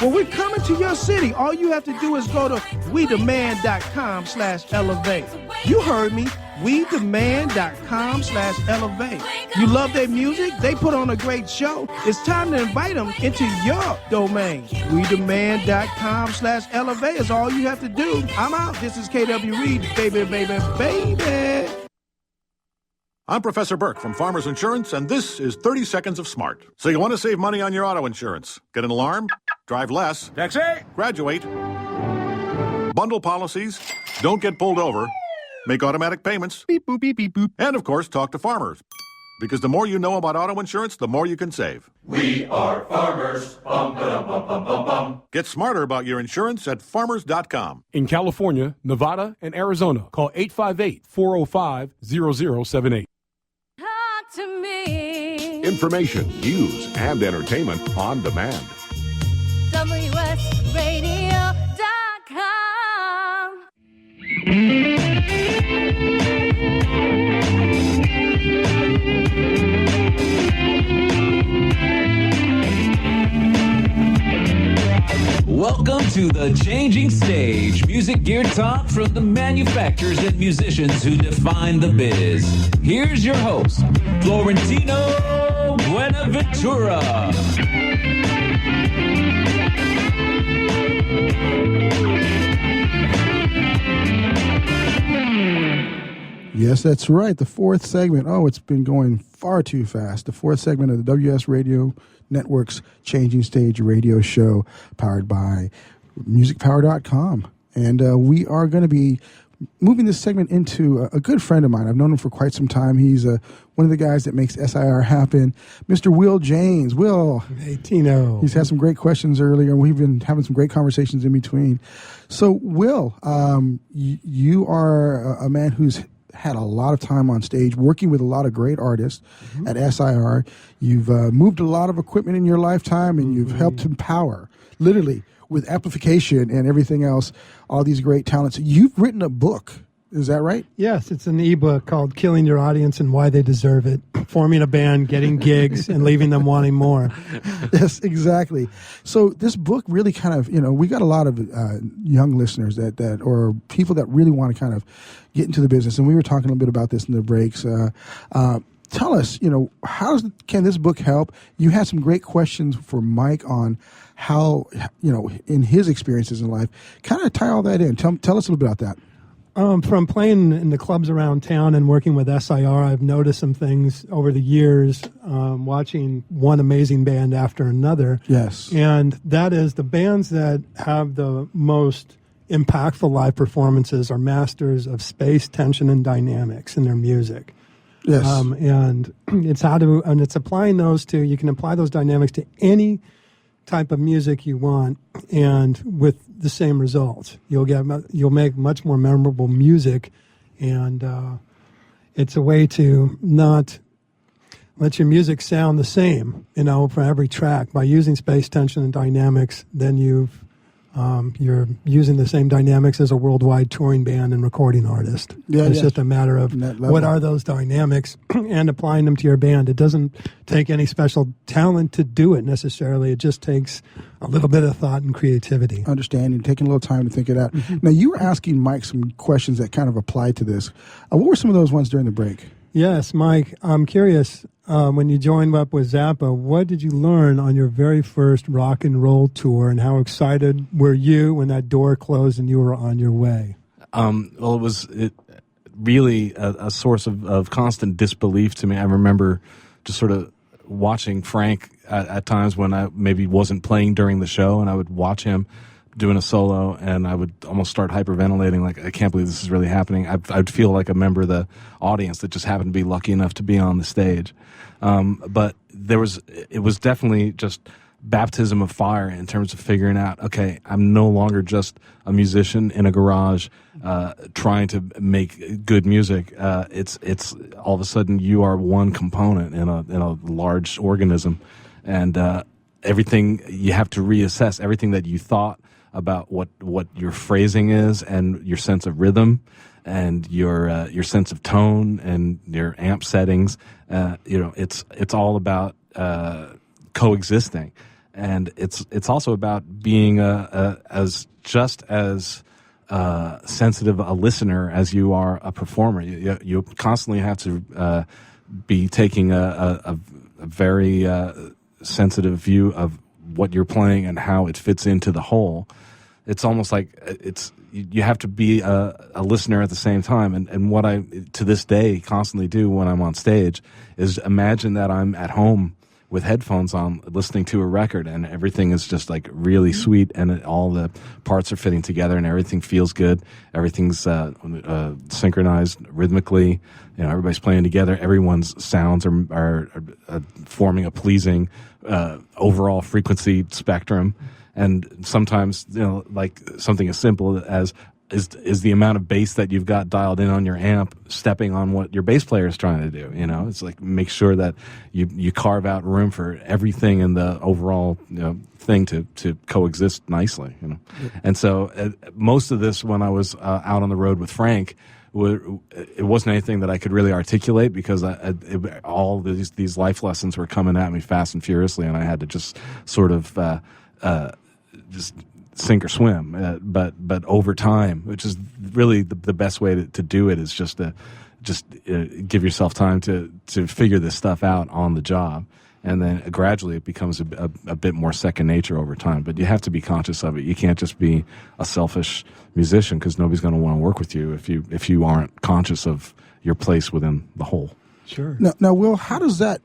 Well, we're coming to your city. All you have to do is go to wedemand.com/elevate. You heard me. wedemand.com/elevate. You love their music? They put on a great show. It's time to invite them into your domain. wedemand.com/elevate is all you have to do. I'm out. This is KW Reed, baby, baby, baby. I'm Professor Burke from Farmers Insurance, and this is 30 Seconds of Smart. So you want to save money on your auto insurance. Get an alarm, drive less, taxi, graduate, bundle policies, don't get pulled over, make automatic payments, beep, boop, beep, beep, boop, and, of course, talk to farmers. Because the more you know about auto insurance, the more you can save. We are farmers. Bum, ba-dum, bum, bum, bum, bum. Get smarter about your insurance at farmers.com. In California, Nevada, and Arizona, call 858-405-0078. Talk to me. Information, news, and entertainment on demand. WSRadio.com. Welcome to the Changing Stage, music gear talk from the manufacturers and musicians who define the biz. Here's your host, Florentino Buenaventura. Yes, that's right. The fourth segment. Oh, it's been going far too fast. The fourth segment of the WS Radio Network's Changing Stage radio show, powered by musicpower.com. And we are going to be moving this segment into a good friend of mine. I've known him for quite some time. He's one of the guys that makes SIR happen, Mr. Will James. Will. Hey, Tino. He's had some great questions earlier, and we've been having some great conversations in between. So, Will, you are a man who's had a lot of time on stage, working with a lot of great artists at SIR. You've moved a lot of equipment in your lifetime, and you've helped empower, literally, with amplification and everything else, all these great talents. You've written a book. Is that right? Yes, it's an ebook called Killing Your Audience and Why They Deserve It. Forming a band, getting gigs, and leaving them wanting more. Yes, exactly. So this book really kind of, we got a lot of young listeners that or people that really want to kind of get into the business. And we were talking a little bit about this in the breaks. Tell us, how can this book help? You had some great questions for Mike on how, in his experiences in life, kind of tie all that in. Tell us a little bit about that. From playing in the clubs around town and working with SIR, I've noticed some things over the years, watching one amazing band after another. Yes. And that is the bands that have the most impactful live performances are masters of space, tension, and dynamics in their music. Yes. And it's applying those to, you can apply those dynamics to any type of music you want, and with the same results, you'll make much more memorable music, and it's a way to not let your music sound the same, for every track. By using space, tension, and dynamics, then you're using the same dynamics as a worldwide touring band and recording artist. It's just a matter of what are those dynamics and applying them to your band. It doesn't take any special talent to do it necessarily. It just takes a little bit of thought and creativity. Understanding, taking a little time to think it out. Now, you were asking Mike some questions that kind of apply to this. What were some of those ones during the break? Yes, Mike, I'm curious, when you joined up with Zappa, what did you learn on your very first rock and roll tour, and how excited were you when that door closed and you were on your way? Well, it was really a source of constant disbelief to me. I remember just sort of watching Frank at times when I maybe wasn't playing during the show, and I would watch him doing a solo, and I would almost start hyperventilating, like, I can't believe this is really happening. I'd feel like a member of the audience that just happened to be lucky enough to be on the stage. But it was definitely just baptism of fire in terms of figuring out, okay, I'm no longer just a musician in a garage trying to make good music. It's all of a sudden you are one component in a large organism, and everything you have to reassess, everything that you thought about what your phrasing is, and your sense of rhythm, and your sense of tone, and your amp settings. It's all about coexisting, and it's also about being as sensitive a listener as you are a performer. You constantly have to be taking a very sensitive view of what you're playing and how it fits into the whole. It's almost like you have to be a listener at the same time. And what I, to this day, constantly do when I'm on stage is imagine that I'm at home with headphones on, listening to a record, and everything is just like really sweet, and all the parts are fitting together, and everything feels good. Everything's synchronized rhythmically. Everybody's playing together. Everyone's sounds are forming a pleasing overall frequency spectrum. And sometimes, like something as simple as is the amount of bass that you've got dialed in on your amp stepping on what your bass player is trying to do. It's like make sure that you carve out room for everything in the overall thing to coexist nicely. And so most of this, when I was out on the road with Frank, it wasn't anything that I could really articulate, because all these life lessons were coming at me fast and furiously, and I had to just sort of just sink or swim. But over time, which is really the best way to do it, is just to give yourself time to figure this stuff out on the job. And then gradually it becomes a bit more second nature over time. But you have to be conscious of it. You can't just be a selfish musician, because nobody's going to want to work with you if you aren't conscious of your place within the whole. Sure. Now, Will, how does that,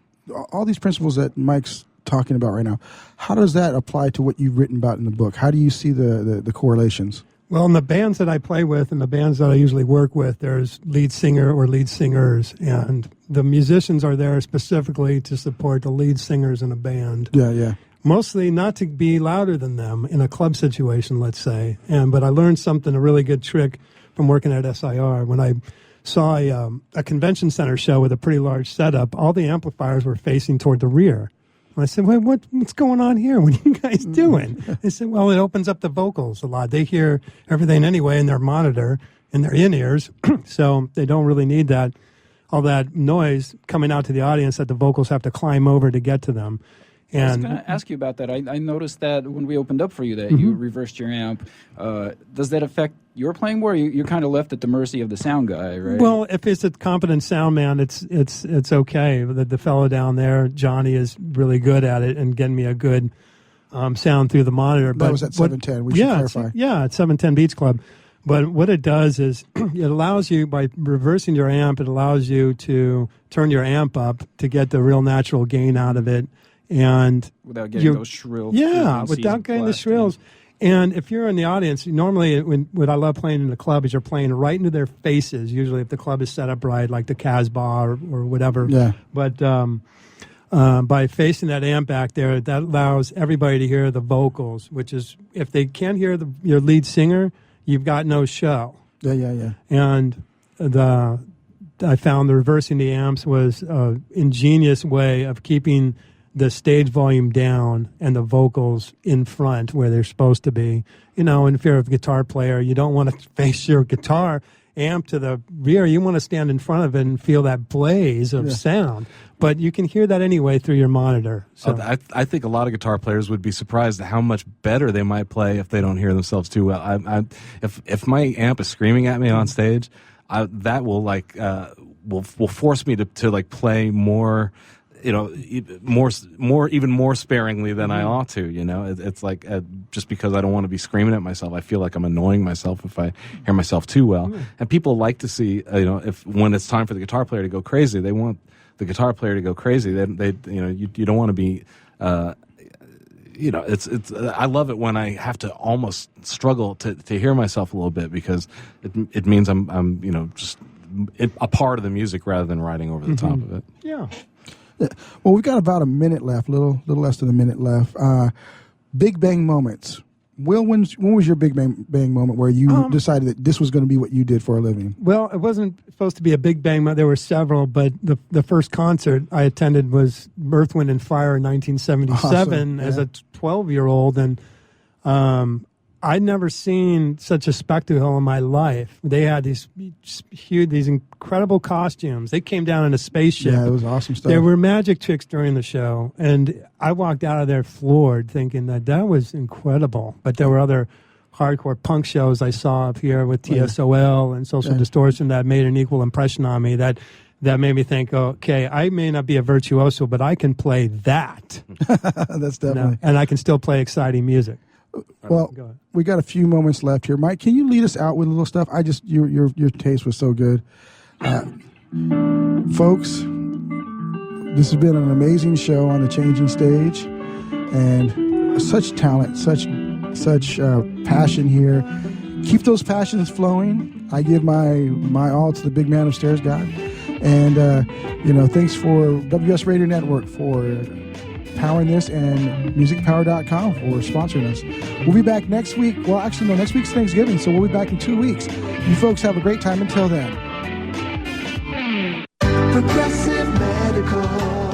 all these principles that Mike's talking about right now, how does that apply to what you've written about in the book? How do you see the correlations? Well, in the bands that I play with and the bands that I usually work with, there's lead singer or lead singers, and the musicians are there specifically to support the lead singers in a band. Yeah. Mostly not to be louder than them in a club situation, let's say. But I learned a really good trick from working at SIR. When I saw a convention center show with a pretty large setup, all the amplifiers were facing toward the rear. I said, "Wait, what's going on here? What are you guys doing?" They said, "Well, it opens up the vocals a lot. They hear everything anyway in their monitor, in their in-ears, so they don't really need all that noise coming out to the audience that the vocals have to climb over to get to them." And I was going to ask you about that. I noticed that when we opened up for you that you reversed your amp. Does that affect your playing more? You're kind of left at the mercy of the sound guy, right? Well, if it's a competent sound man, it's okay. The fellow down there, Johnny, is really good at it and getting me a good sound through the monitor. That was at 710. We should clarify. At 710 Beats Club. But what it does is it allows you, by reversing your amp, it allows you to turn your amp up to get the real natural gain out of it. And without getting those shrills. Yeah, without getting the shrills. And if you're in the audience, normally what I love playing in the club is you're playing right into their faces, usually if the club is set up right, like the Casbah or whatever. Yeah. But by facing that amp back there, that allows everybody to hear the vocals, which is, if they can't hear your lead singer, you've got no show. Yeah. And I found the reversing the amps was an ingenious way of keeping the stage volume down and the vocals in front where they're supposed to be. And if you're a guitar player, you don't want to face your guitar amp to the rear. You want to stand in front of it and feel that blaze of sound. But you can hear that anyway through your monitor. So I think a lot of guitar players would be surprised at how much better they might play if they don't hear themselves too well. If my amp is screaming at me on stage, that will will force me to play more, even more sparingly than I ought to. It's like just because I don't want to be screaming at myself, I feel like I'm annoying myself if I hear myself too well. And people like to see, if when it's time for the guitar player to go crazy, they want the guitar player to go crazy. They you don't want to be. It's. I love it when I have to almost struggle to hear myself a little bit, because it means I'm just a part of the music rather than riding over the top of it. Yeah. Well, we've got about a minute left, little less than a minute left. Big bang moments. Will, when was your big bang moment where you decided that this was going to be what you did for a living? Well, it wasn't supposed to be a big bang moment. There were several, but the first concert I attended was Earth, Wind & Fire in 1977 as a 12-year-old, and I'd never seen such a spectacle in my life. They had these huge, these incredible costumes. They came down in a spaceship. Yeah, it was awesome stuff. There were magic tricks during the show, and I walked out of there floored, thinking that was incredible. But there were other hardcore punk shows I saw up here with TSOL and Social Distortion that made an equal impression on me. That made me think, okay, I may not be a virtuoso, but I can play that. That's definitely. And I can still play exciting music. Well, we got a few moments left here. Mike, can you lead us out with a little stuff? Your taste was so good. Folks, This has been an amazing show on the Changing Stage, and such talent, such passion here. Keep those passions flowing. I give my all to the big man upstairs, God. And, thanks for WS Radio Network for powering this, and musicpower.com for sponsoring us. We'll be back next week. Well, actually, no, next week's Thanksgiving, so we'll be back in 2 weeks. You folks have a great time until then. Progressive Medical.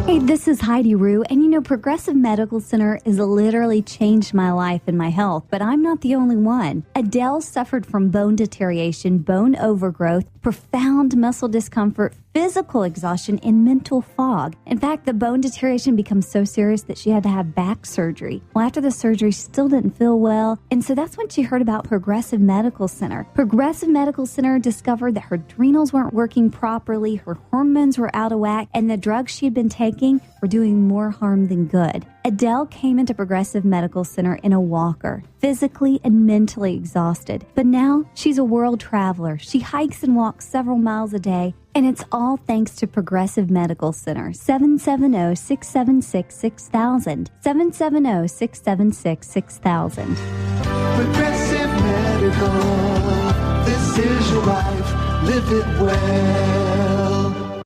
Hey, this is Heidi Rue, and Progressive Medical Center has literally changed my life and my health, but I'm not the only one. Adele suffered from bone deterioration, bone overgrowth, profound muscle discomfort, physical exhaustion, and mental fog. In fact, the bone deterioration becomes so serious that she had to have back surgery. Well, after the surgery, she still didn't feel well, and so that's when she heard about Progressive Medical Center. Progressive Medical Center discovered that her adrenals weren't working properly, her hormones were out of whack, and the drugs she had been taking were doing more harm than good. Adele came into Progressive Medical Center in a walker, physically and mentally exhausted. But now she's a world traveler. She hikes and walks several miles a day, and it's all thanks to Progressive Medical Center. 770-676-6000. 770-676-6000. Progressive Medical. This is your life. Live it well.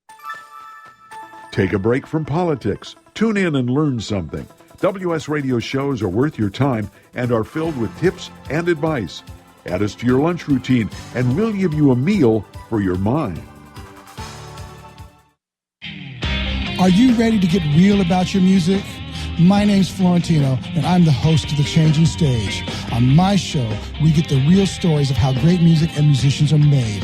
Take a break from politics. Tune in and learn something. WS Radio shows are worth your time and are filled with tips and advice. Add us to your lunch routine, and we'll give you a meal for your mind. Are you ready to get real about your music? My name's Florentino, and I'm the host of The Changing Stage. On my show, we get the real stories of how great music and musicians are made.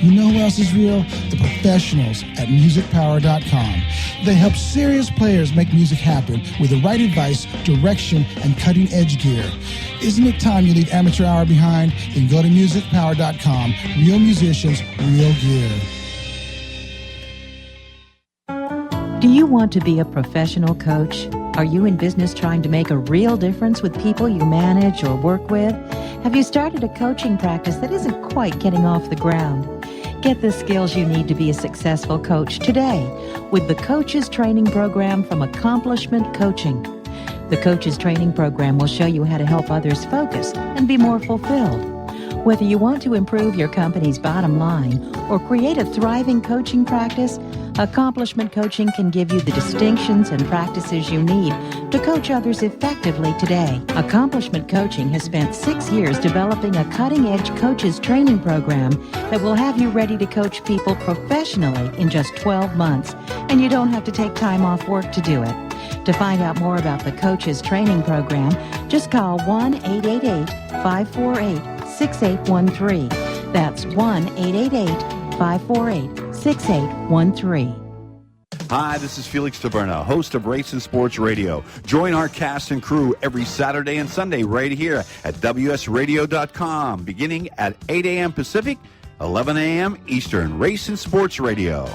You know who else is real? The professionals at musicpower.com. They help serious players make music happen with the right advice, direction, and cutting-edge gear. Isn't it time you leave amateur hour behind? Then go to musicpower.com. Real musicians, real gear. Do you want to be a professional coach? Are you in business trying to make a real difference with people you manage or work with? Have you started a coaching practice that isn't quite getting off the ground? Get the skills you need to be a successful coach today with the Coaches Training Program from Accomplishment Coaching. The Coaches Training Program will show you how to help others focus and be more fulfilled. Whether you want to improve your company's bottom line or create a thriving coaching practice, Accomplishment Coaching can give you the distinctions and practices you need to coach others effectively today. Accomplishment Coaching has spent 6 years developing a cutting-edge coaches training program that will have you ready to coach people professionally in just 12 months, and you don't have to take time off work to do it. To find out more about the coaches training program, just call 1-888-548-6813. That's 1-888-548-6813. Hi, this is Felix Taberna, host of Race and Sports Radio. Join our cast and crew every Saturday and Sunday right here at WSRadio.com, beginning at 8 a.m. Pacific, 11 a.m. Eastern. Race and Sports Radio.